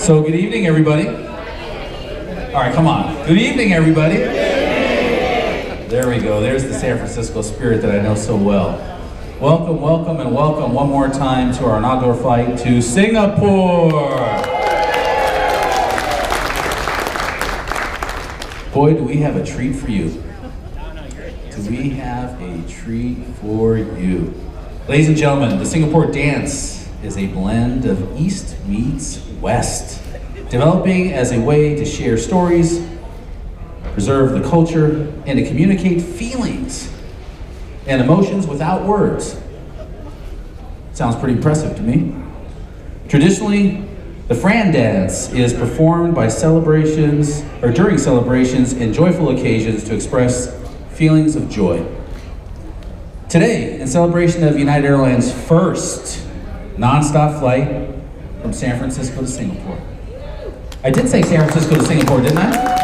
So good evening, everybody. All right, come on. Good evening, everybody. There we go. There's the San Francisco spirit that I know so well. Welcome, welcome, and welcome one more time to our inaugural flight to Singapore. Boy, do we have a treat for you. Do we have a treat for you. Ladies and gentlemen, the Singapore dance is a blend of East meets West, developing as a way to share stories, preserve the culture, and to communicate feelings and emotions without words. Sounds pretty impressive to me. Traditionally, the Fran dance is performed by celebrations or during celebrations and joyful occasions to express feelings of joy. Today, in celebration of United Airlines' first non-stop flight from San Francisco to Singapore. I did say San Francisco to Singapore, didn't I?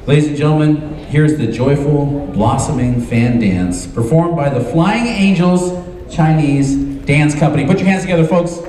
Ladies and gentlemen, here's the joyful, blossoming fan dance performed by the Flying Angels Chinese Dance Company. Put your hands together, folks.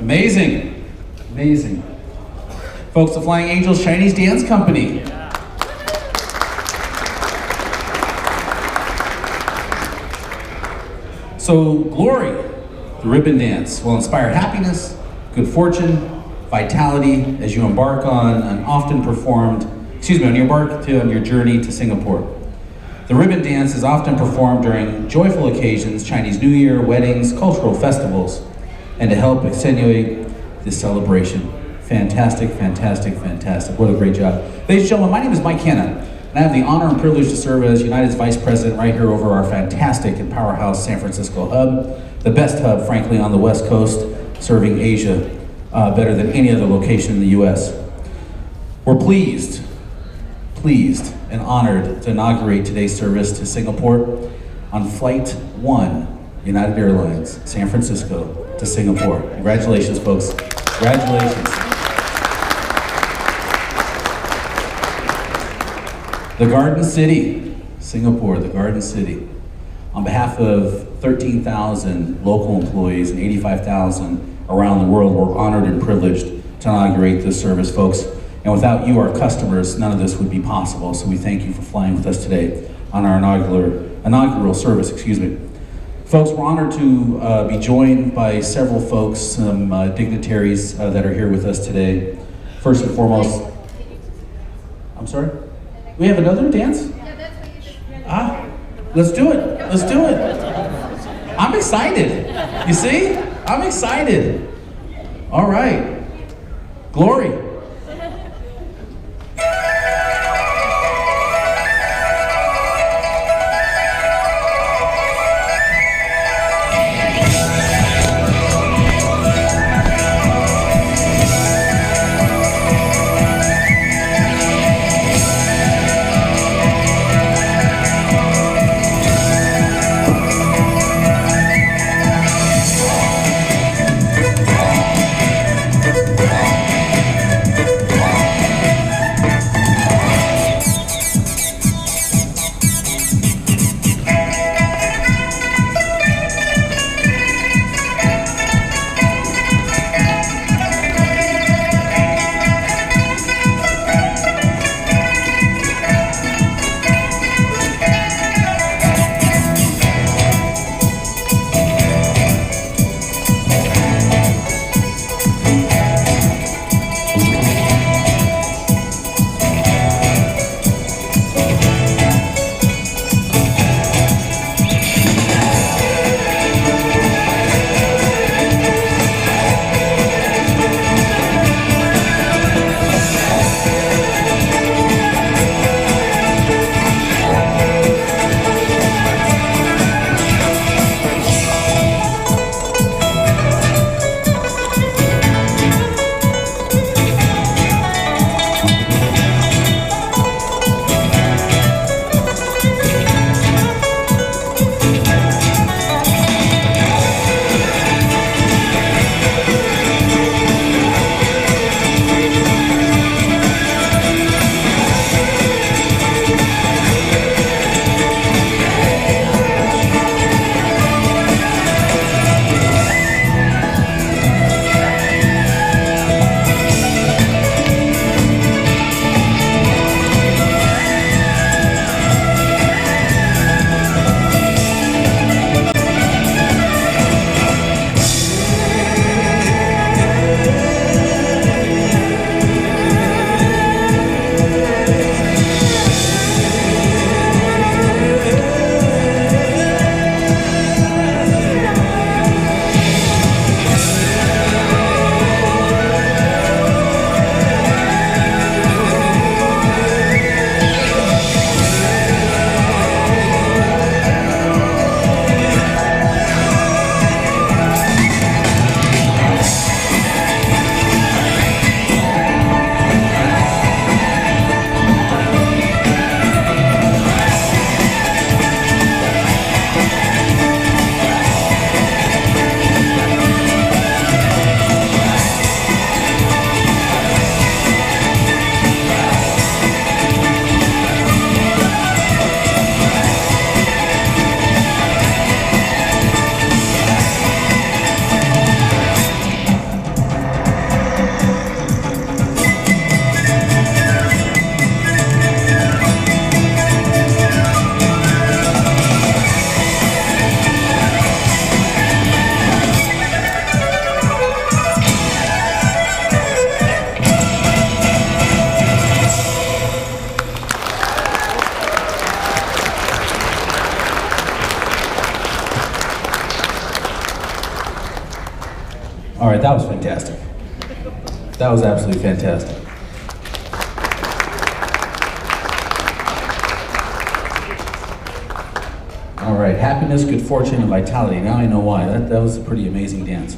Amazing, amazing. Folks, the Flying Angels Chinese Dance Company. So, glory, the ribbon dance, will inspire happiness, good fortune, vitality as you embark on an often performed, on your journey to Singapore. The ribbon dance is often performed during joyful occasions, Chinese New Year, weddings, cultural festivals, and to help accentuate this celebration. Fantastic, fantastic, fantastic. What a great job. Ladies and gentlemen, my name is Mike Hanna, and I have the honor and privilege to serve as United's Vice President right here over our fantastic and powerhouse San Francisco hub, the best hub, frankly, on the West Coast, serving Asia better than any other location in the US. We're pleased and honored to inaugurate today's service to Singapore on Flight 1, United Airlines, San Francisco to Singapore. Congratulations, folks. Congratulations. The Garden City, Singapore, the Garden City. On behalf of 13,000 local employees and 85,000 around the world, we're honored and privileged to inaugurate this service, folks. And without you, our customers, none of this would be possible. So we thank you for flying with us today on our inaugural service, Folks, we're honored to be joined by several folks, some dignitaries that are here with us today. First and foremost, I'm sorry? We have another dance? Yeah, that's what you should. Let's do it. Let's do it. I'm excited. You see? I'm excited. All right. Glory. All right, that was fantastic. That was absolutely fantastic. All right, happiness, good fortune, and vitality. Now I know why. That was a pretty amazing dance.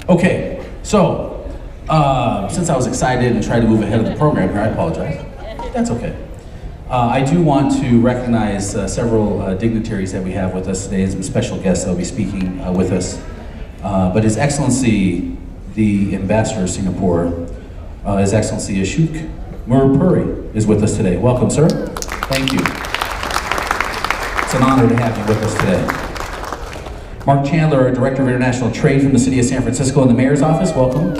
Okay, so since I was excited and tried to move ahead of the program here, I apologize. That's okay. I do want to recognize several dignitaries that we have with us today, and some special guests that will be speaking with us. But His Excellency, the Ambassador of Singapore, His Excellency Ashok Murupuri is with us today. Welcome, sir. Thank you. It's an honor to have you with us today. Mark Chandler, our Director of International Trade from the City of San Francisco in the Mayor's Office. Welcome,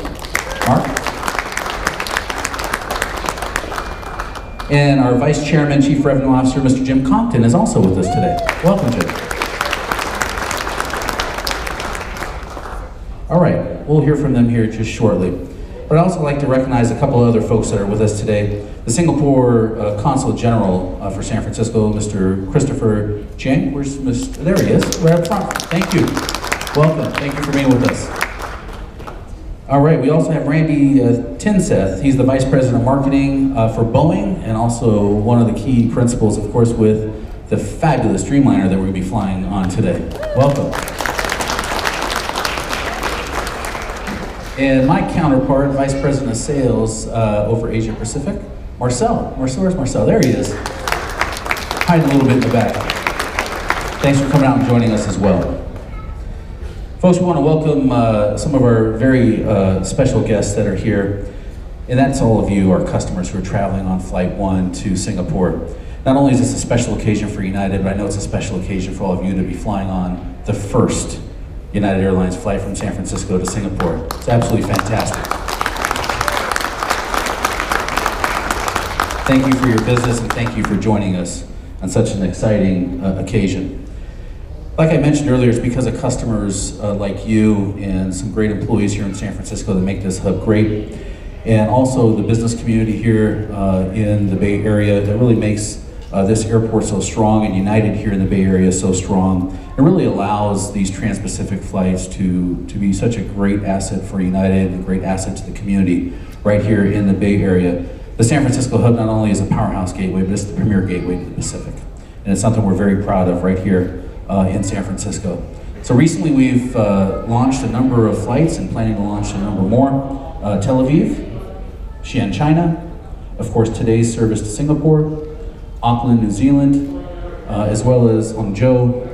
Mark. And our Vice Chairman, Chief Revenue Officer, Mr. Jim Compton, is also with us today. Welcome, Jim. All right, we'll hear from them here just shortly. But I'd also like to recognize a couple other folks that are with us today. The Singapore Consul General for San Francisco, Mr. Christopher Cheng. Where's Mr. There he is, right up front. Thank you. Welcome. Thank you for being with us. All right, we also have Randy Tinseth. He's the Vice President of Marketing for Boeing, and also one of the key principals, of course, with the fabulous Dreamliner that we're going to be flying on today. Welcome. And my counterpart, Vice President of Sales over Asia Pacific, Marcel. Where's Marcel? There he is. Hiding a little bit in the back. Thanks for coming out and joining us as well. Folks, we want to welcome some of our very special guests that are here. And that's all of you, our customers who are traveling on Flight 1 to Singapore. Not only is this a special occasion for United, but I know it's a special occasion for all of you to be flying on the first United Airlines flight from San Francisco to Singapore. It's absolutely fantastic. Thank you for your business, and thank you for joining us on such an exciting occasion. Like I mentioned earlier, it's because of customers like you and some great employees here in San Francisco that make this hub great, and also the business community here in the Bay Area that really makes this airport so strong, and United here in the Bay Area so strong. It really allows these trans-Pacific flights to be such a great asset for United and a great asset to the community right here in the Bay Area. The San Francisco hub not only is a powerhouse gateway, but it's the premier gateway to the Pacific. And it's something we're very proud of right here in San Francisco. So recently we've launched a number of flights and planning to launch a number more. Tel Aviv, Xi'an, China, of course today's service to Singapore, Auckland, New Zealand, as well as Hangzhou,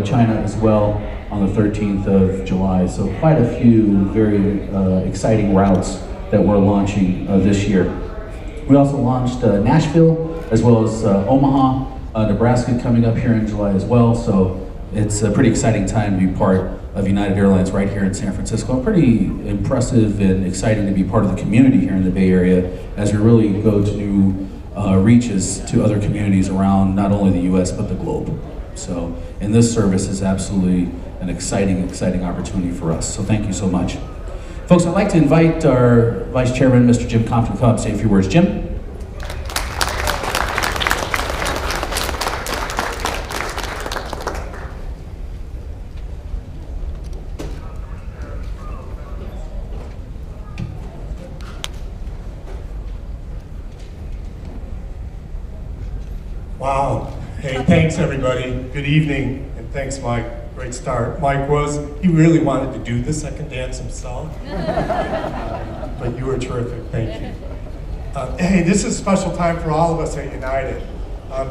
China as well on the 13th of July. So quite a few very exciting routes that we're launching this year. We also launched Nashville as well as Omaha, Nebraska coming up here in July as well. So it's a pretty exciting time to be part of United Airlines right here in San Francisco. Pretty impressive and exciting to be part of the community here in the Bay Area as we really go to new reaches to other communities around not only the US but the globe. So, and this service is absolutely an exciting opportunity for us. So thank you so much. Folks, I'd like to invite our Vice Chairman, Mr. Jim Compton, to come up and say a few words. Jim? Wow. Hey, thanks everybody. Good evening, and thanks Mike. Great start. Mike he really wanted to do the second dance himself, but you were terrific, thank you. Hey, this is a special time for all of us at United.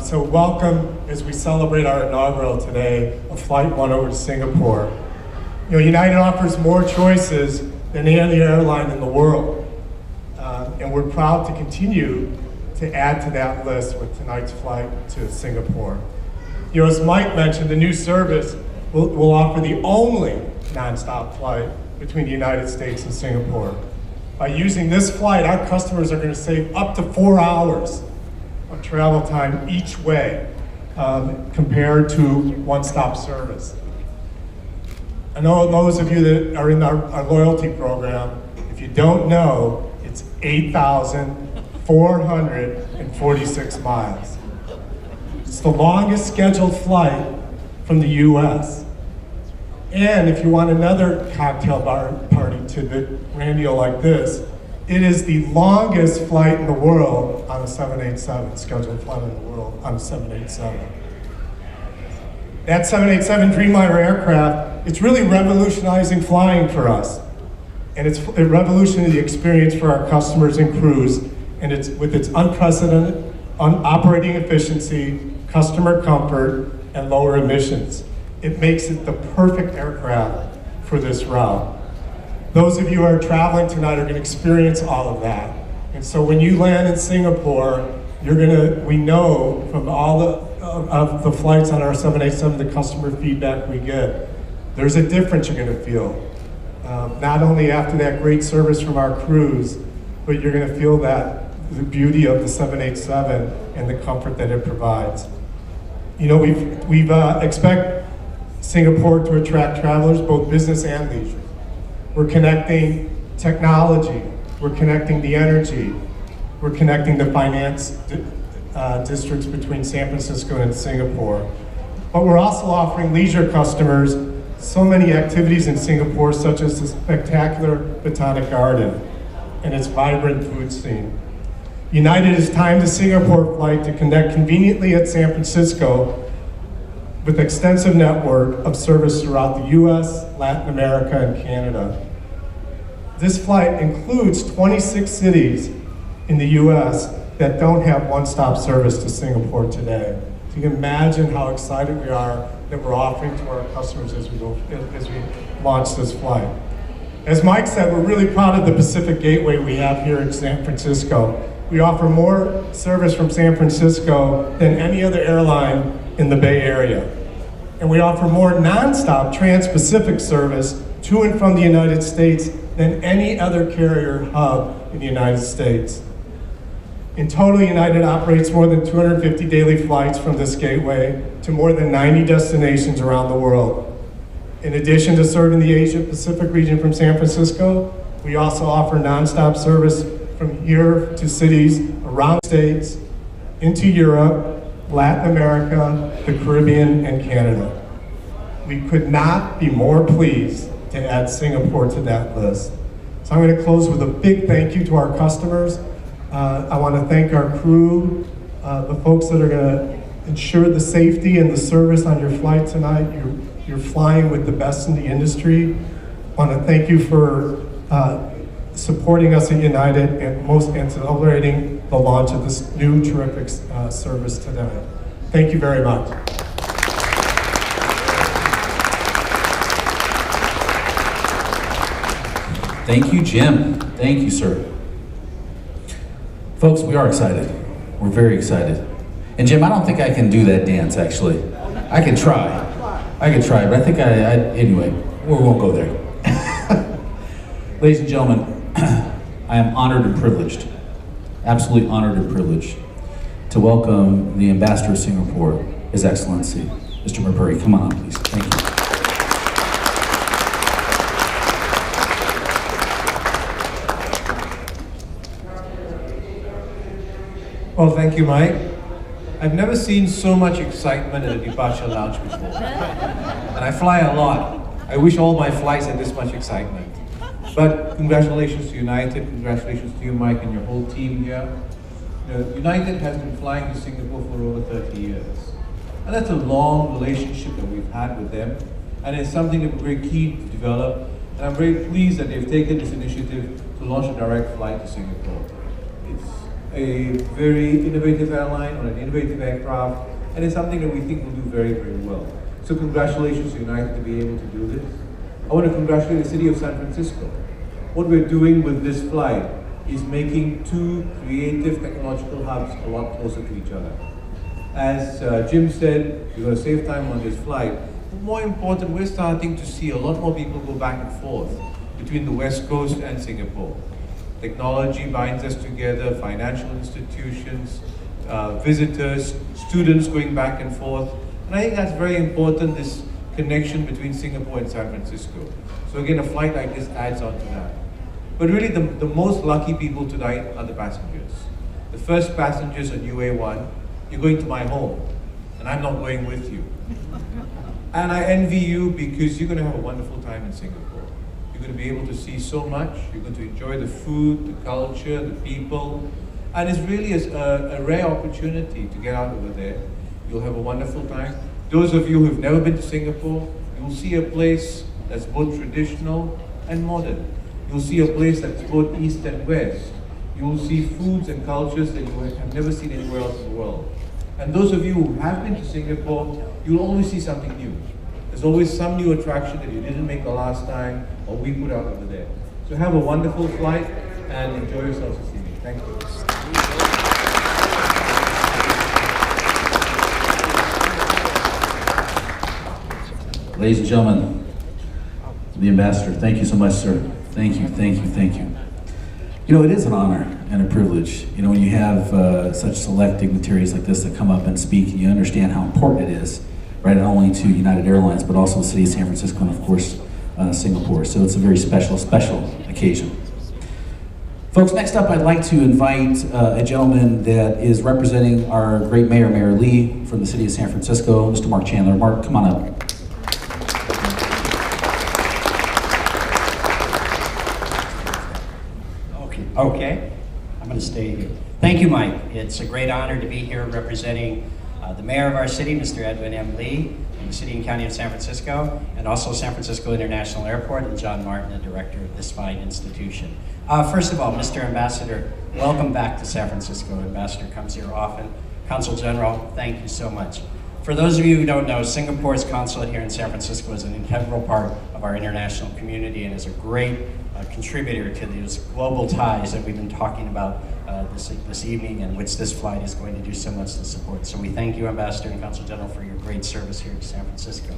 So welcome as we celebrate our inaugural today of Flight 1 over to Singapore. You know, United offers more choices than any other airline in the world, and we're proud to continue to add to that list with tonight's flight to Singapore. You know, as Mike mentioned, the new service will offer the only nonstop flight between the United States and Singapore. By using this flight, our customers are going to save up to 4 hours of travel time each way compared to one-stop service. I know those of you that are in our loyalty program, if you don't know, it's 8,446 miles. It's the longest scheduled flight from the US. And if you want another cocktail bar party tidbit, Randy will like this, It is the longest flight in the world on a 787, scheduled flight in the world on a 787. That 787 Dreamliner aircraft, it's really revolutionizing flying for us. And it's a revolutionary experience for our customers and crews, and it's with its unprecedented operating efficiency, customer comfort, and lower emissions. It makes it the perfect aircraft for this route. Those of you who are traveling tonight are going to experience all of that. And so when you land in Singapore, we know from all of the flights on our 787, the customer feedback we get, there's a difference you're going to feel. Not only after that great service from our crews, but you're going to feel that the beauty of the 787 and the comfort that it provides. You know, we expect Singapore to attract travelers, both business and leisure. We're connecting technology, we're connecting the energy, we're connecting the finance districts between San Francisco and Singapore. But we're also offering leisure customers so many activities in Singapore, such as the spectacular Botanic Garden and its vibrant food scene. United has timed the Singapore flight to connect conveniently at San Francisco with extensive network of service throughout the US, Latin America, and Canada. This flight includes 26 cities in the US that don't have one-stop service to Singapore today. So you can imagine how excited we are that we're offering to our customers as we launch this flight. As Mike said, we're really proud of the Pacific Gateway we have here in San Francisco. We offer more service from San Francisco than any other airline in the Bay Area. And we offer more nonstop trans-Pacific service to and from the United States than any other carrier hub in the United States. In total, United operates more than 250 daily flights from this gateway to more than 90 destinations around the world. In addition to serving the Asia-Pacific region from San Francisco, we also offer nonstop service from here to cities around the States, into Europe, Latin America, the Caribbean, and Canada. We could not be more pleased to add Singapore to that list. So I'm going to close with a big thank you to our customers. I want to thank our crew, the folks that are going to ensure the safety and the service on your flight tonight. You're flying with the best in the industry. I want to thank you for supporting us at United and celebrating the launch of this new terrific service tonight. Thank you very much. Thank you, Jim. Thank you, sir. Folks, we are excited. We're very excited. And Jim, I don't think I can do that dance, actually. I can try, but I think anyway, we won't go there. Ladies and gentlemen, I am honored and privileged, absolutely honored and privileged, to welcome the Ambassador of Singapore, His Excellency, Mr. Murphy. Come on, please. Thank you. Well, thank you, Mike. I've never seen so much excitement at a departure lounge before. And I fly a lot. I wish all my flights had this much excitement. But congratulations to United, congratulations to you, Mike, and your whole team here. You know, United has been flying to Singapore for over 30 years. And that's a long relationship that we've had with them. And it's something that we're very keen to develop. And I'm very pleased that they've taken this initiative to launch a direct flight to Singapore. It's a very innovative airline on an innovative aircraft, and it's something that we think will do very, very well. So congratulations to United to be able to do this. I want to congratulate the city of San Francisco. What we're doing with this flight is making two creative technological hubs a lot closer to each other. As Jim said, we're going to save time on this flight. But more important, we're starting to see a lot more people go back and forth between the West Coast and Singapore. Technology binds us together, financial institutions, visitors, students going back and forth. And I think that's very important, this connection between Singapore and San Francisco. So again, a flight like this adds on to that. But really the most lucky people tonight are the passengers. The first passengers on UA1, you're going to my home, and I'm not going with you. And I envy you because you're going to have a wonderful time in Singapore. You're going to be able to see so much. You're going to enjoy the food, the culture, the people. And it's really a rare opportunity to get out over there. You'll have a wonderful time. Those of you who've never been to Singapore, you'll see a place that's both traditional and modern. You'll see a place that's both east and west. You'll see foods and cultures that you have never seen anywhere else in the world. And those of you who have been to Singapore, you'll always see something new. There's always some new attraction that you didn't make the last time, or we put out over there. So have a wonderful flight and enjoy yourselves this evening. Thank you. Ladies and gentlemen, the ambassador, thank you so much, sir. Thank you, thank you, thank you. You know, it is an honor and a privilege, you know, when you have such select dignitaries like this that come up and speak, and you understand how important it is, right, not only to United Airlines, but also the city of San Francisco and, of course, Singapore. So it's a very special, special occasion. Folks, next up, I'd like to invite a gentleman that is representing our great mayor, Mayor Lee, from the city of San Francisco, Mr. Mark Chandler. Mark, come on up. Okay, I'm going to stay here. Thank you, Mike. It's a great honor to be here representing the mayor of our city, Mr. Edwin M. Lee, and the city and county of San Francisco, and also San Francisco International Airport, and John Martin, the director of this fine institution. First of all, Mr. Ambassador, welcome back to San Francisco. Ambassador comes here often. Consul General, thank you so much. For those of you who don't know, Singapore's consulate here in San Francisco is an integral part of our international community and is a great contributor to these global ties that we've been talking about this evening, and which this flight is going to do so much to support. So we thank you, Ambassador and Consul General, for your great service here to San Francisco.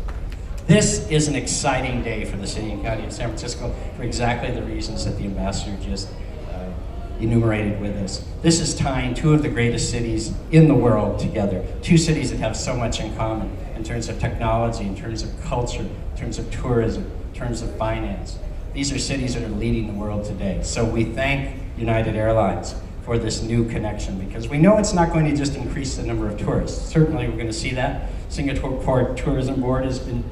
This is an exciting day for the city and county of San Francisco for exactly the reasons that the Ambassador just enumerated with us. This is tying two of the greatest cities in the world together, two cities that have so much in common in terms of technology, in terms of culture, in terms of tourism, in terms of finance. These are cities that are leading the world today. So we thank United Airlines for this new connection, because we know it's not going to just increase the number of tourists. Certainly we're going to see that. Singapore Tourism Board has been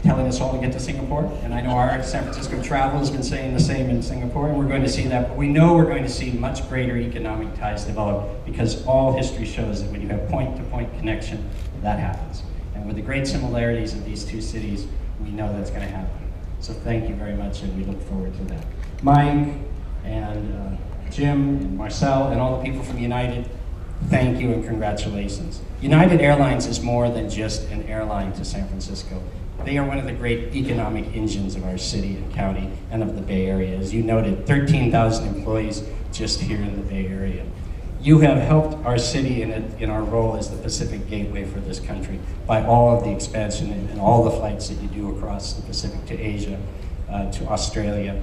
telling us all to get to Singapore, and I know our San Francisco Travel has been saying the same in Singapore, and we're going to see that, but we know we're going to see much greater economic ties develop, because all history shows that when you have point-to-point connection, that happens. And with the great similarities of these two cities, we know that's going to happen. So thank you very much, and we look forward to that. Mike and Jim and Marcel and all the people from United, thank you and congratulations. United Airlines is more than just an airline to San Francisco. They are one of the great economic engines of our city and county and of the Bay Area. As you noted, 13,000 employees just here in the Bay Area. You have helped our city in our role as the Pacific Gateway for this country by all of the expansion and all the flights that you do across the Pacific to Asia, to Australia,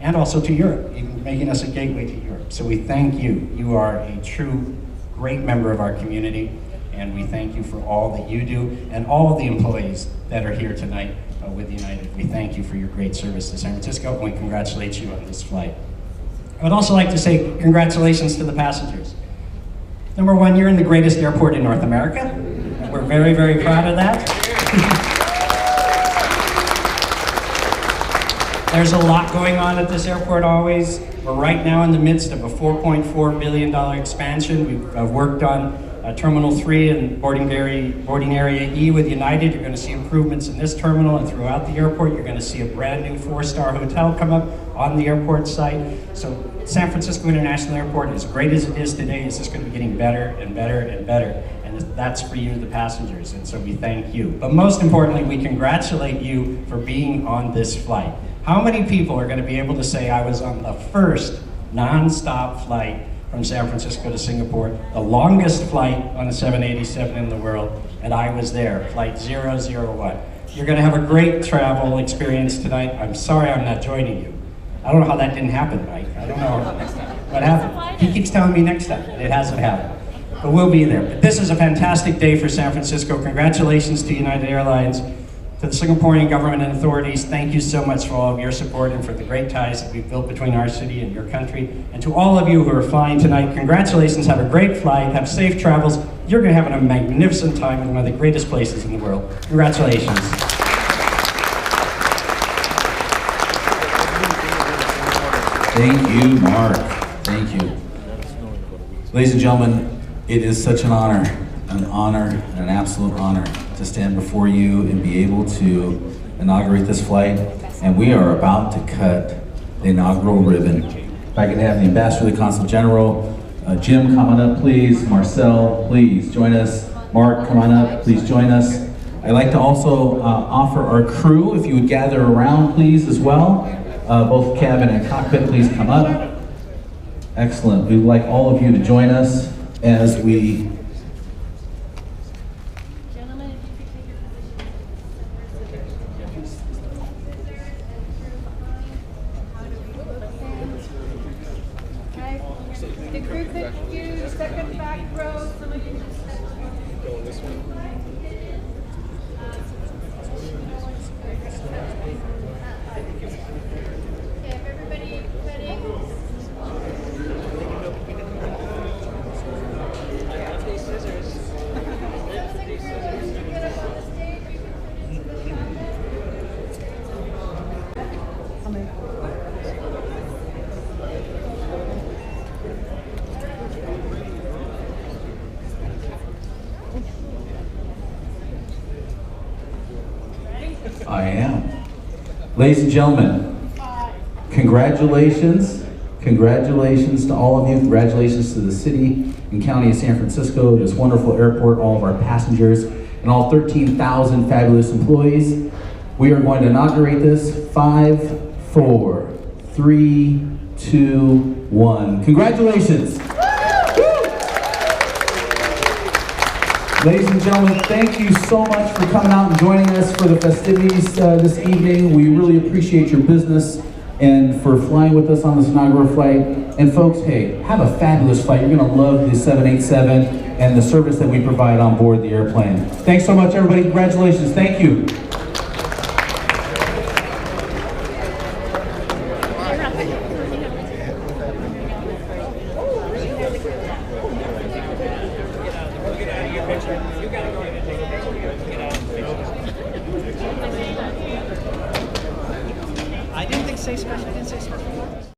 and also to Europe, even making us a gateway to Europe. So we thank you. You are a true great member of our community, and we thank you for all that you do and all of the employees that are here tonight with United. We thank you for your great service to San Francisco, and we congratulate you on this flight. I would also like to say congratulations to the passengers. Number one, you're in the greatest airport in North America, and we're very, very proud of that. There's a lot going on at this airport always. We're right now in the midst of a $4.4 billion expansion. We've worked on Terminal 3 and boarding area E with United. You're going to see improvements in this terminal and throughout the airport. You're going to see a brand new 4-star hotel come up on the airport site. So San Francisco International Airport, as great as it is today, is just going to be getting better and better and better. And that's for you, the passengers, and so we thank you. But most importantly, we congratulate you for being on this flight. How many people are going to be able to say, I was on the first non-stop flight from San Francisco to Singapore, the longest flight on a 787 in the world, and I was there, flight 001. You're going to have a great travel experience tonight. I'm sorry I'm not joining you. I don't know how that didn't happen, Mike. I don't know what happened. He keeps telling me next time, and it hasn't happened. But we'll be there. But this is a fantastic day for San Francisco. Congratulations to United Airlines. To the Singaporean government and authorities, thank you so much for all of your support and for the great ties that we've built between our city and your country. And to all of you who are flying tonight, congratulations, have a great flight, have safe travels. You're going to have a magnificent time in one of the greatest places in the world. Congratulations. Thank you, Mark. Thank you. Ladies and gentlemen, it is such an honor, an absolute honor to stand before you and be able to inaugurate this flight. And we are about to cut the inaugural ribbon. If I can have the Ambassador, the Consul General, Jim, come on up, please. Marcel, please join us. Mark, come on up, please join us. I'd like to also offer our crew, if you would gather around, please, as well. Both cabin and cockpit, please come up. Excellent. We'd like all of you to join us as we... Gentlemen, if you could take your positions. Okay. The crew could use second back row. Some of you just step going this way. Okay, if everybody ready? I am. Ladies and gentlemen, congratulations. Congratulations to all of you. Congratulations to the city and county of San Francisco, this wonderful airport, all of our passengers, and all 13,000 fabulous employees. We are going to inaugurate this. 5, 4, 3, 2, 1. Congratulations. Ladies and gentlemen, thank you so much for coming out and joining us for the festivities this evening. We really appreciate your business and for flying with us on this inaugural flight. And folks, hey, have a fabulous flight. You're gonna love the 787 and the service that we provide on board the airplane. Thanks so much, everybody. Congratulations. Thank you. I didn't say special. I didn't say special.